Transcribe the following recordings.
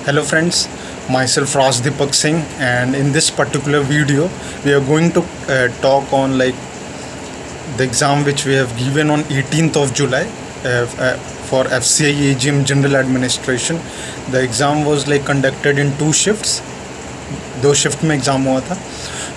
Hello friends, myself Rajdeepak Singh, and in this particular video we are going to talk on the exam which we have given on 18th of July for FCI AGM General Administration. The exam was conducted in two shifts. दो shift में exam हुआ था.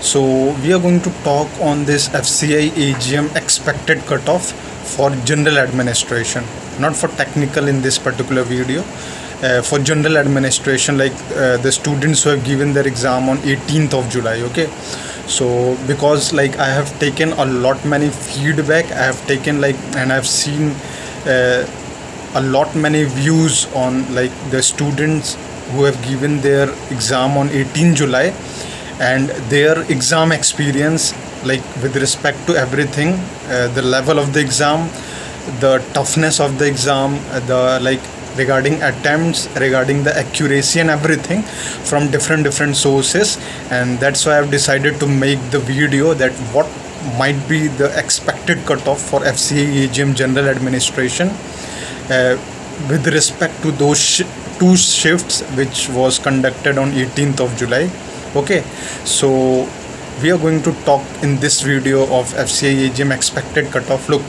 So we are going to talk on this FCI AGM expected cutoff for general administration, not for technical in this particular video. For general administration, the students who have given their exam on 18th of July. Okay, so because I have taken a lot many feedback, I have taken and I have seen a lot many views on the students who have given their exam on 18 July and their exam experience, with respect to everything, the level of the exam, the toughness of the exam, the regarding attempts, regarding the accuracy and everything from different sources. And that's why I've decided to make the video that what might be the expected cutoff for FCI AGM General Administration with respect to those two shifts which was conducted on 18th of July. Okay, so we are going to talk in this video of FCI AGM expected cutoff. Look,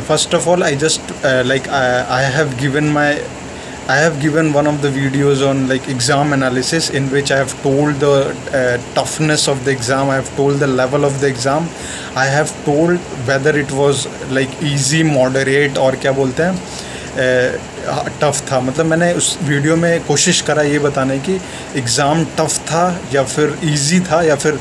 first of all, I just I have given one of the videos on exam analysis, in which I have told the toughness of the exam, I have told the level of the exam, I have told whether it was easy, moderate और क्या बोलते हैं tough था. मतलब मैंने उस video में कोशिश करा ये बताने की एग्ज़ाम टफ़ था या फिर इजी था या फिर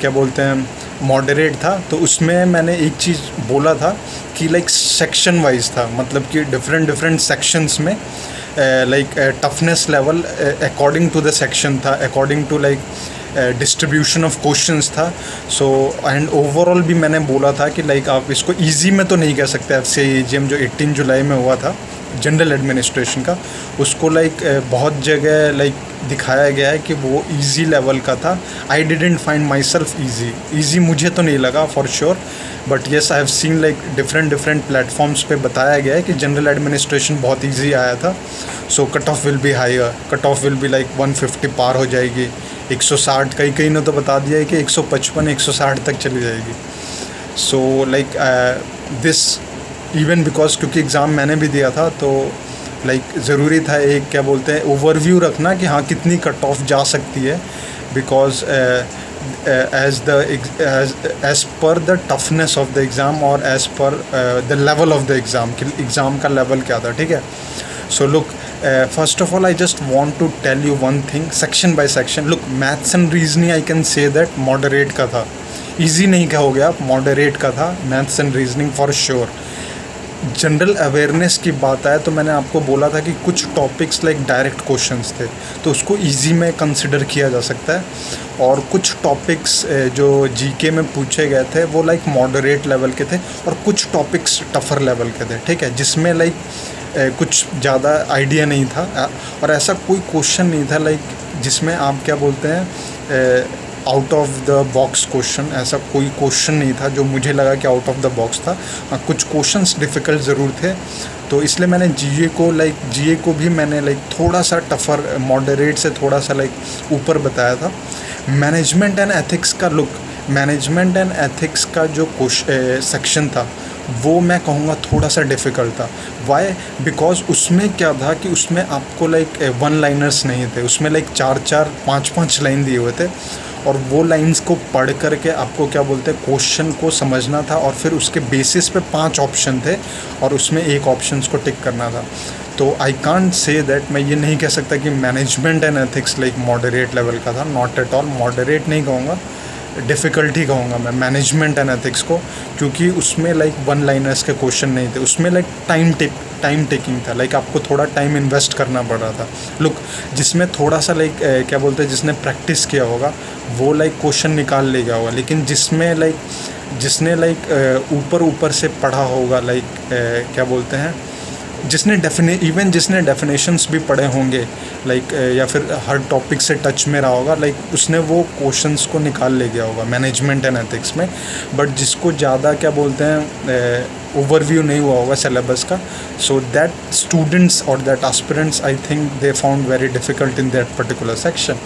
क्या बोलते हैं मॉडरेट था. तो उसमें मैंने एक चीज़ बोला था कि सेक्शन वाइज था, मतलब कि डिफरेंट सेक्शंस में toughness level according to the section था, according to distribution of questions था. सो एंड ओवरऑल भी मैंने बोला था कि आप इसको इजी में तो नहीं कह सकते. FCI AGM जो 18 जुलाई में हुआ था जनरल एडमिनिस्ट्रेशन का, उसको बहुत जगह दिखाया गया है कि वो इजी लेवल का था. I didn't find my self easy मुझे तो नहीं लगा for sure, but yes I have seen different platforms पे बताया गया है कि जनरल एडमिनिस्ट्रेशन बहुत ईजी आया था. So cut off will be higher, cut off will be 150 पार हो जाएगी, 160 कई ने तो बता दिया है कि 155-160 तक चली जाएगी. सो दिस इवन बिकॉज क्योंकि एग्ज़ाम मैंने भी दिया था, तो ज़रूरी था एक क्या बोलते हैं ओवरव्यू रखना कि हाँ कितनी कट ऑफ जा सकती है, because as per the toughness of the exam और as per the level of the exam कि एग्ज़ाम का लेवल क्या था. ठीक है. So look, first of all I just want to tell you one thing section by section. Look, maths and reasoning I can say that moderate का था, easy नहीं कहोगे आप, मॉडरेट का था maths and reasoning for sure. General awareness की बात आए तो मैंने आपको बोला था कि कुछ टॉपिक्स डायरेक्ट क्वेश्चंस थे, तो उसको इजी में कंसिडर किया जा सकता है. और कुछ टॉपिक्स जो जीके में पूछे गए थे वो मॉडरेट लेवल के थे, और कुछ टॉपिक्स टफ़र लेवल के थे. ठीक है, जिसमें कुछ ज़्यादा आइडिया नहीं था, और ऐसा कोई क्वेश्चन नहीं था जिसमें आप क्या बोलते हैं out of the box question. ऐसा कोई क्वेश्चन नहीं था जो मुझे लगा कि आउट ऑफ द बॉक्स था. कुछ क्वेश्चंस डिफ़िकल्ट ज़रूर थे, तो इसलिए मैंने जीए को भी मैंने थोड़ा सा टफ़र, मॉडरेट से थोड़ा सा ऊपर बताया था. मैनेजमेंट एंड एथिक्स का, लुक, मैनेजमेंट एंड एथिक्स का जो सेक्शन था वो मैं कहूँगा थोड़ा सा डिफ़िकल्ट था. वाई? बिकॉज उसमें क्या था कि उसमें आपको वन लाइनर्स नहीं थे, उसमें 4-4, 5-5 लाइन दिए हुए थे, और वो लाइंस को पढ़ करके आपको क्या बोलते हैं क्वेश्चन को समझना था, और फिर उसके बेसिस पे 5 ऑप्शन थे और उसमें एक ऑप्शंस को टिक करना था. तो आई कांट से दैट, मैं ये नहीं कह सकता कि management and ethics moderate level का था. नॉट एट ऑल, मॉडरेट नहीं कहूँगा, डिफ़िकल्ट ही कहूँगा मैं मैनेजमेंट एंड एथिक्स को, क्योंकि उसमें वन लाइनर्स के क्वेश्चन नहीं थे. उसमें टाइम टेकिंग था, आपको थोड़ा टाइम इन्वेस्ट करना पड़ रहा था. लुक, जिसमें थोड़ा सा क्या बोलते हैं जिसने प्रैक्टिस किया होगा वो क्वेश्चन निकाल ले गया होगा, लेकिन जिसमें जिसने ऊपर से पढ़ा होगा क्या बोलते हैं जिसने डेफिनेशंस भी पढ़े होंगे लाइक या फिर हर टॉपिक से टच में रहा होगा, लाइक उसने वो क्वेश्चंस को निकाल ले गया होगा मैनेजमेंट एंड एथिक्स में। बट जिसको ज़्यादा क्या बोलते हैं ओवरव्यू नहीं हुआ होगा सिलेबस का, सो दैट स्टूडेंट्स और that aspirants I think they found very difficult in that particular section.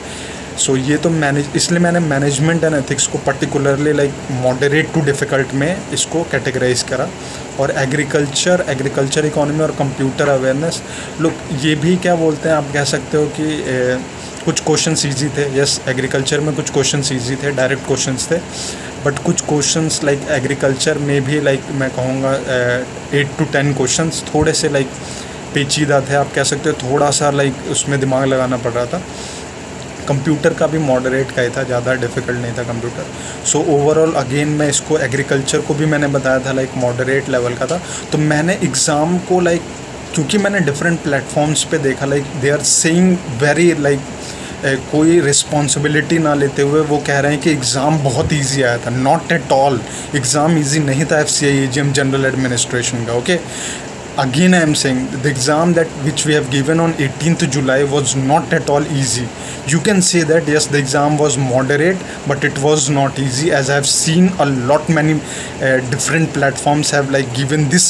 So ये तो इसलिए मैंने मैनेजमेंट एंड एथिक्स को particularly like moderate to difficult में इसको कैटेगराइज करा। और एग्रीकल्चर इकोनॉमी और कंप्यूटर अवेयरनेस, लोग ये भी क्या बोलते हैं, आप कह सकते हो कि कुछ क्वेश्चंस ईजी थे। यस, एग्रीकल्चर में कुछ क्वेश्चंस ईजी थे, डायरेक्ट क्वेश्चंस थे। बट कुछ क्वेश्चंस लाइक एग्रीकल्चर में भी लाइक मैं कहूँगा 8 to 10 क्वेश्चंस थोड़े से लाइक पेचीदा थे, आप कह सकते हो। थोड़ा सा लाइक उसमें दिमाग लगाना पड़ रहा था। कंप्यूटर का भी मॉडरेट का ही था, ज़्यादा डिफ़िकल्ट नहीं था कंप्यूटर। सो ओवरऑल अगेन मैं इसको एग्रीकल्चर को भी मैंने बताया था लाइक मॉडरेट लेवल का था। तो मैंने एग्ज़ाम को लाइक, क्योंकि मैंने डिफरेंट प्लेटफॉर्म्स पे देखा like they are saying very like कोई रिस्पॉन्सिबिलिटी ना लेते हुए वो कह रहे हैं कि एग्ज़ाम बहुत इजी आया था। Not at all, exam easy नहीं था FCI AGM जनरल एडमिनिस्ट्रेशन का। Okay, again I am saying the exam that which we have given on 18th July was not at all easy. You can say that yes, the exam was moderate, but it was not easy, as I have seen a lot many different platforms have like given this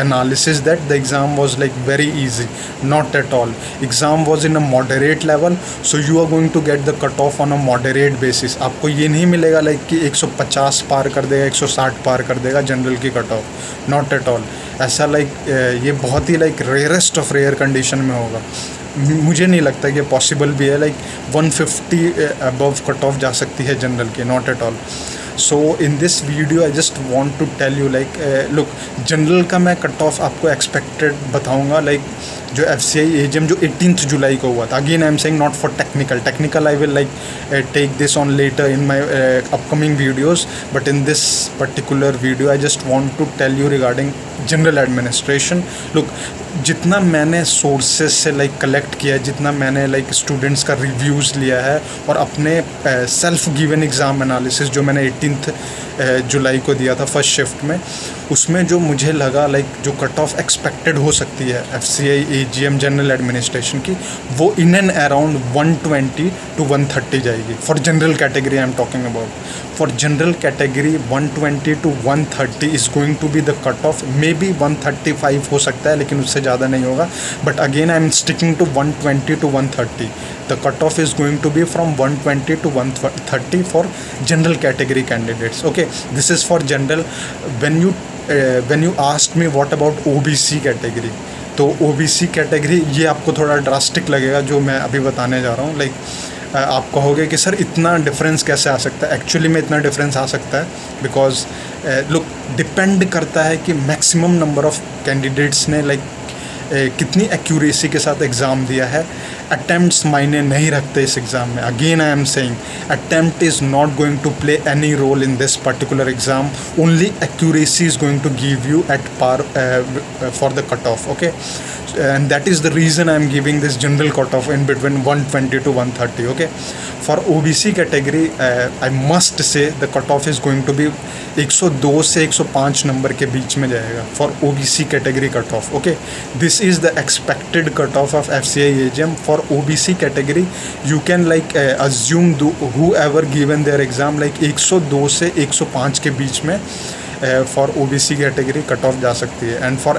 analysis that the exam was like very easy. Not at all. Exam was in a moderate level, so you are going to get the cutoff on a moderate basis. आपको ये नहीं मिलेगा like कि 150 पार कर देगा, 160 पार कर देगा general की cut off. Not at all. ऐसा लाइक ये बहुत ही like rarest of rare condition में होगा। मुझे नहीं लगता कि पॉसिबल भी है लाइक 150 अबव कट ऑफ जा सकती है जनरल की। Not at all. So in this video I just want to tell you like look, general का मैं कट ऑफ आपको एक्सपेक्टेड बताऊंगा लाइक जो FCI AGM जो 18th जुलाई को हुआ था। Again I am saying not for technical I will like take this on later in my upcoming videos, but in this particular video I just want to tell you regarding general administration. Look, जितना मैंने sources से like collect किया है, जितना मैंने like students का reviews लिया है और अपने सेल्फ गिवन एग्ज़ाम एनालिसिस जो मैंने 18th जुलाई को दिया था फर्स्ट शिफ्ट में, उसमें जो मुझे लगा लाइक जो कट ऑफ एक्सपेक्टेड हो सकती है FCI AGM जनरल एडमिनिस्ट्रेशन की, वो इन एंड अराउंड 120 to 130 जाएगी। For general category I am talking about. For general category 120 to 130 is going to be the cut off. May be 135 हो सकता है, लेकिन उससे ज़्यादा नहीं होगा। But again I am sticking to 120 to 130। The cutoff is going to be from 120 to 130 for general category candidates. Okay, this is for general. When you asked me what about OBC category, तो OBC category ये आपको थोड़ा drastic लगेगा जो मैं अभी बताने जा रहा हूँ। लाइक आप कहोगे कि सर इतना डिफरेंस कैसे आ सकता है। एक्चुअली में इतना डिफरेंस आ सकता है बिकॉज लुक, डिपेंड करता है कि मैक्सिमम नंबर ऑफ कैंडिडेट्स ने लाइक कितनी एक्यूरेसी के साथ एग्ज़ाम दिया है। अटैम्प्ट्स मायने नहीं रखते इस एग्ज़ाम में। Again I am saying attempt is not going to play any role in this particular exam. Only accuracy is going to give you at par for the cut off. Okay, and that is the reason I am giving this general cutoff in between 120 to 130. Okay, for OBC category I must say the cutoff is going to be 102 से 105 number के बीच में जाएगा for OBC category cutoff. Okay, this is the expected cutoff of FCI AGM for OBC category. You can like assume whoever given their exam like 102 से 105 के बीच में for OBC category cutoff जा सकती है। And for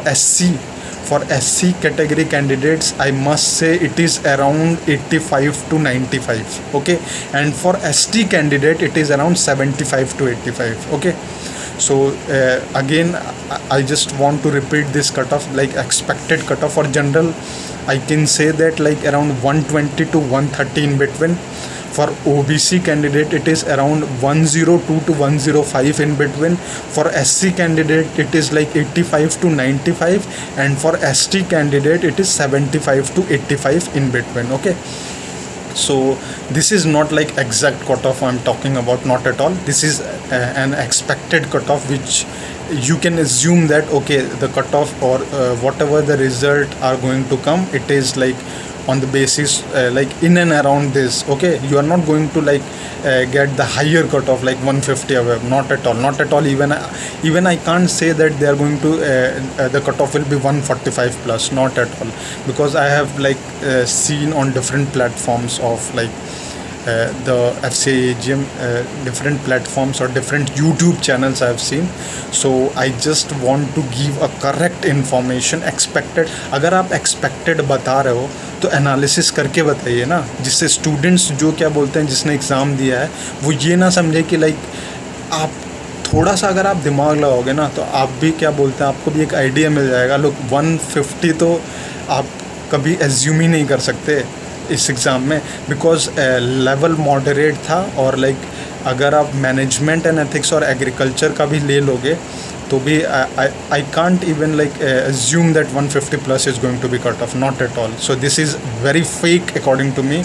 SC category candidates I must say it is around 85 to 95. Okay, and for ST candidate it is around 75 to 85. Okay, so again I just want to repeat this cutoff, like expected cutoff for general I can say that like around 120 to 130 in between. For OBC candidate it is around 102 to 105 in between. For SC candidate it is like 85 to 95, and for ST candidate it is 75 to 85 in between. Okay, so this is not like exact cutoff I'm talking about, not at all. This is an expected cutoff which you can assume that okay, the cutoff or whatever the result are going to come, it is like on the basis like in and around this. Okay, you are not going to like get the higher cutoff like 150 above, not at all, not at all. Even I can't say that they are going to the cutoff will be 145 plus, not at all, because I have like seen on different platforms of like the FCI AGM, different platforms or different YouTube channels I have seen. So I just want to give a correct information. Expected, अगर आप expected बता रहे हो तो analysis करके बताइए ना, जिससे स्टूडेंट्स जो क्या बोलते हैं जिसने एग्ज़ाम दिया है वो ये ना समझे कि लाइक आप थोड़ा सा अगर आप दिमाग लगाओगे ना तो आप भी क्या बोलते हैं, आपको भी एक आइडिया मिल जाएगा। लोग 150 तो आप कभी एज्यूम ही नहीं कर सकते इस एग्ज़ाम में, बिकॉज लेवल मॉडरेट था। और लाइक अगर आप मैनेजमेंट एंड एथिक्स और एग्रीकल्चर का भी ले लोगे तो भी I can't even like assume that 150 plus is going to be cut off, not at all. So this is very fake according to me.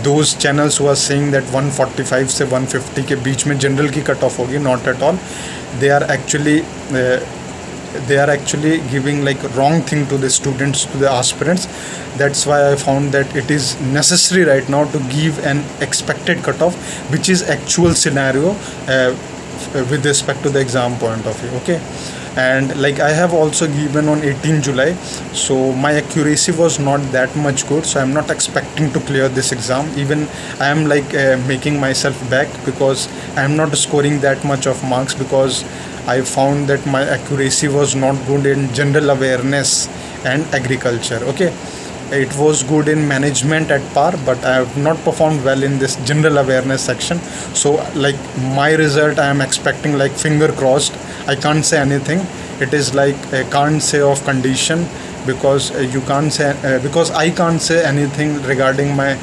Those channels who are saying that 145 से 150 के बीच में general की cut of होगी, not at all. They are actually giving like wrong thing to the students, to the aspirants. That's why I found that it is necessary right now to give an expected cutoff, which is actual scenario with respect to the exam point of view. Okay, and like I have also given on 18 July, so my accuracy was not that much good, so I'm not expecting to clear this exam. Even I am like making myself back because I'm not scoring that much of marks, because I found that my accuracy was not good in general awareness and agriculture. Okay, it was good in management at par, but I have not performed well in this general awareness section. So like my result I am expecting like finger crossed. I can't say anything. It is like I can't say of condition, because you can't say because I can't say anything regarding my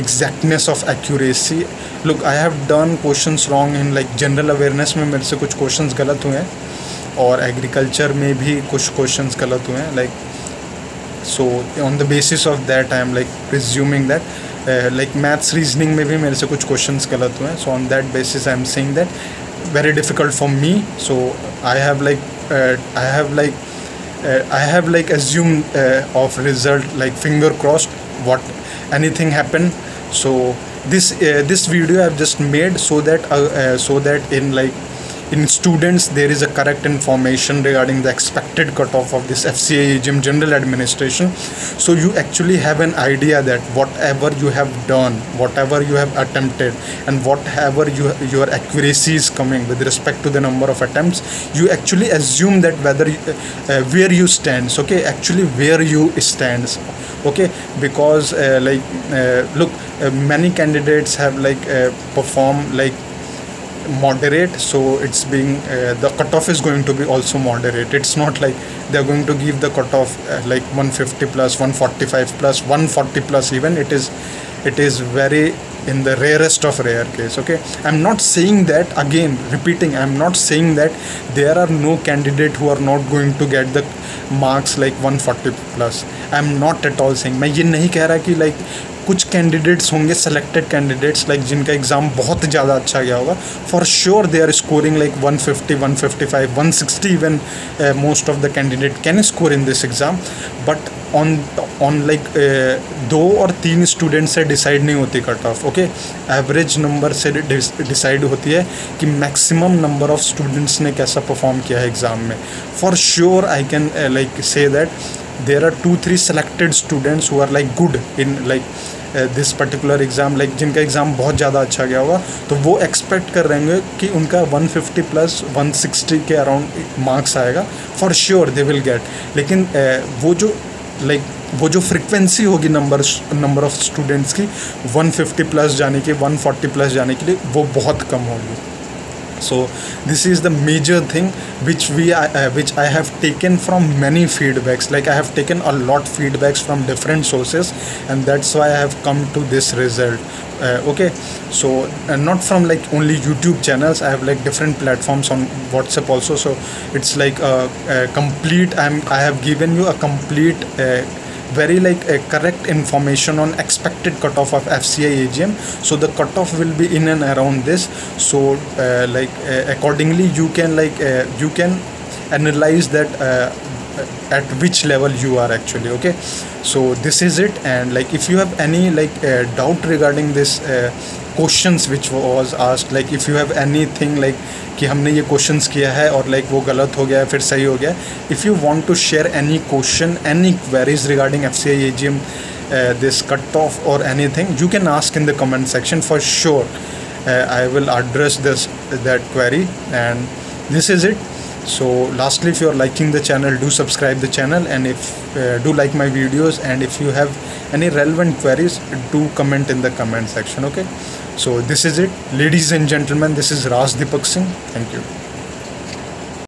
exactness of accuracy. Look, I have done questions wrong in like general awareness में मेरे से कुछ questions गलत हुए हैं और agriculture में भी कुछ questions गलत हुए हैं like. So on the basis of that I am like presuming that like maths reasoning में भी मेरे से कुछ questions गलत हुए हैं. So on that basis I am saying that very difficult for me. So I have like assumed of result like finger crossed, what anything happen. So this video I have just made so that in like in students there is a correct information regarding the expected cutoff of this FCI AGM general administration. So you actually have an idea that whatever you have done, whatever you have attempted, and whatever your accuracy is coming with respect to the number of attempts, you actually assume that whether where you stands. Okay, actually where you stands. Okay, because look, many candidates have like performed like moderate, so it's being the cutoff is going to be also moderate. It's not like they're going to give the cutoff like 150 plus, 145 plus, 140 plus even. It is very in the rarest of rare case. Okay, I'm not saying that, again repeating, I'm not saying that there are no candidate who are not going to get the marks like 140 plus. I'm not at all saying, मैं ये नहीं कह रहा कि like कुछ candidates होंगे selected candidates like जिनका exam बहुत ज़्यादा अच्छा गया होगा, for sure they are scoring like 150, 155, 160 even most of the candidate can score in this exam. But on like 2 और 3 स्टूडेंट से डिसाइड नहीं होती cut off. Okay, average number से डिसाइड होती है कि मैक्सिमम नंबर ऑफ स्टूडेंट्स ने कैसा परफॉर्म किया है एग्ज़ाम में. For sure I can like say that there are 2-3 selected students who are like good in like this particular exam, like जिनका एग्ज़ाम बहुत ज़्यादा अच्छा गया होगा, तो वो एक्सपेक्ट कर रहे होंगे कि उनका 150 प्लस 160 के अराउंड मार्क्स आएगा. For sure they will get. लेकिन वो जो फ्रिक्वेंसी होगी नंबर ऑफ स्टूडेंट्स की 150 प्लस जाने की, 140 प्लस जाने के लिए, वो बहुत कम होगी. So this is the major thing which I have taken from many feedbacks. Like I have taken a lot feedbacks from different sources, and that's why I have come to this result. Okay, so not from like only YouTube channels. I have like different platforms on WhatsApp also. So it's like a complete. I have given you a complete. Very like correct information on expected cutoff of FCI AGM. So the cutoff will be in and around this. So accordingly you can analyze that at which level you are actually. Okay, so this is it. And like if you have any doubt regarding this questions which was asked, like if you have anything like कि हमने ये questions किया है और like वो गलत हो गया है फिर सही हो गया, if you want to share any question, any queries regarding FCI AGM, this cut off or anything, you can ask in the comment section. For sure I will address that query. And this is it. So lastly, if you are liking the channel, do subscribe the channel, and if do like my videos, and if you have any relevant queries, do comment in the comment section. Okay, so this is it, ladies and gentlemen, this is Raj Deepak Singh. Thank you.